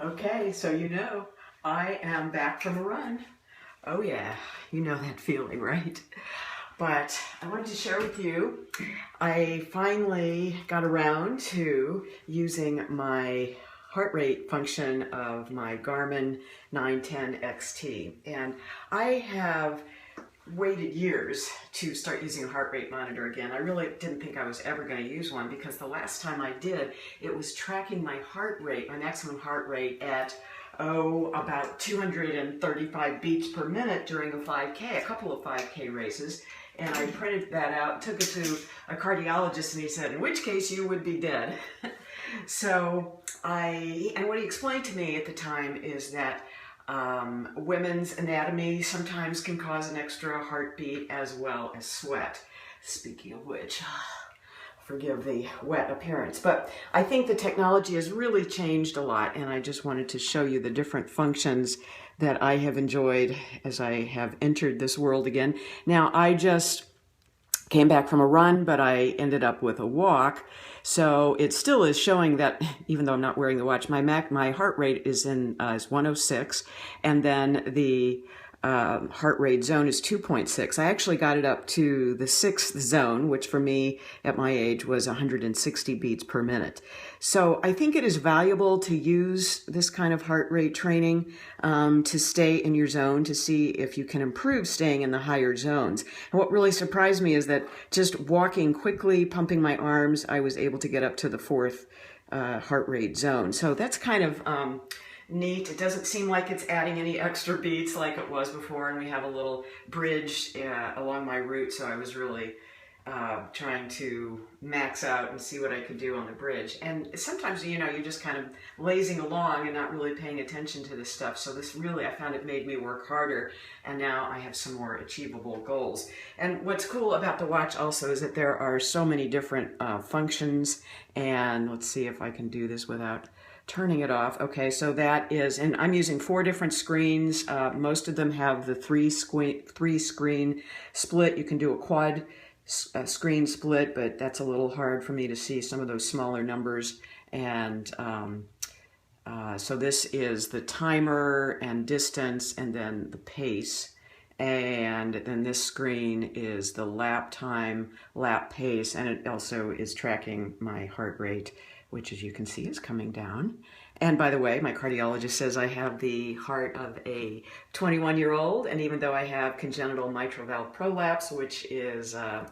Okay, so I am back from a run. Oh yeah, you know that feeling, right? But I wanted to share with you, I finally got around to using my heart rate function of my Garmin 910 XT. And I have waited years to start using a heart rate monitor again. I really didn't think I was ever going to use one because the last time I did, it was tracking my heart rate, my maximum heart rate at, about 235 beats per minute during a 5K, a couple of 5K races. And I printed that out, took it to a cardiologist, and he said, in which case you would be dead. And what he explained to me at the time is that women's anatomy sometimes can cause an extra heartbeat as well as sweat. Speaking of which, forgive the wet appearance, but I think the technology has really changed a lot, and I just wanted to show you the different functions that I have enjoyed as I have entered this world again. Now, I just came back from a run, but I ended up with a walk. So it still is showing that, even though I'm not wearing the watch, my heart rate is 106, and then the heart rate zone is 2.6. I actually got it up to the 6th zone, which for me at my age was 160 beats per minute. So I think it is valuable to use this kind of heart rate training to stay in your zone, to see if you can improve staying in the higher zones. And what really surprised me is that just walking quickly, pumping my arms, I was able to get up to the 4th heart rate zone. So that's kind of neat. It doesn't seem like it's adding any extra beats like it was before, and we have a little bridge along my route, so I was really trying to max out and see what I could do on the bridge. And sometimes, you're just kind of lazing along and not really paying attention to this stuff. So this really, I found it made me work harder, and now I have some more achievable goals. And what's cool about the watch also is that there are so many different functions, and let's see if I can do this without turning it off. Okay, so that is, and I'm using 4 different screens. Most of them have the three screen split. You can do a quad screen split, but that's a little hard for me to see some of those smaller numbers. And so this is the timer and distance, and then the pace. And then this screen is the lap time, lap pace, and it also is tracking my heart rate, which, as you can see, is coming down. And by the way, my cardiologist says I have the heart of a 21-year-old, and even though I have congenital mitral valve prolapse, which is a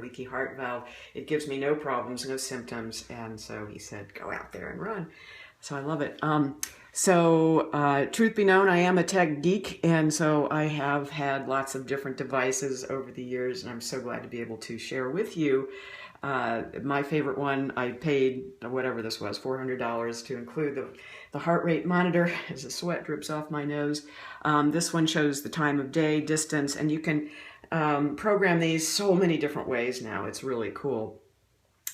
leaky heart valve, it gives me no problems, no symptoms, and so he said, go out there and run. So I love it. Truth be known, I am a tech geek, and so I have had lots of different devices over the years, and I'm so glad to be able to share with you. My favorite one, I paid whatever this was, $400 to include the heart rate monitor as the sweat drips off my nose. This one shows the time of day, distance, and you can program these so many different ways now. It's really cool.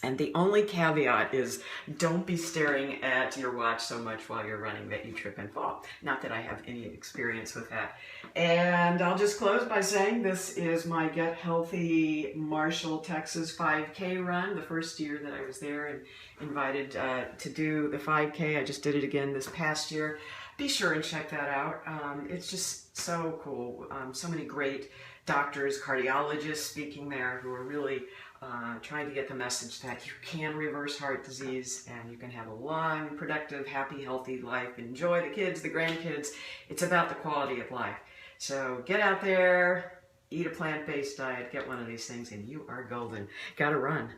And the only caveat is don't be staring at your watch so much while you're running that you trip and fall. Not that I have any experience with that. And I'll just close by saying this is my Get Healthy Marshall, Texas 5K run, the first year that I was there and invited to do the 5K. I just did it again this past year. Be sure and check that out. It's just so cool. So many great doctors, cardiologists speaking there who are really trying to get the message that you can reverse heart disease and you can have a long, productive, happy, healthy life. Enjoy the kids, the grandkids. It's about the quality of life. So get out there, eat a plant-based diet, get one of these things, and you are golden. Gotta run.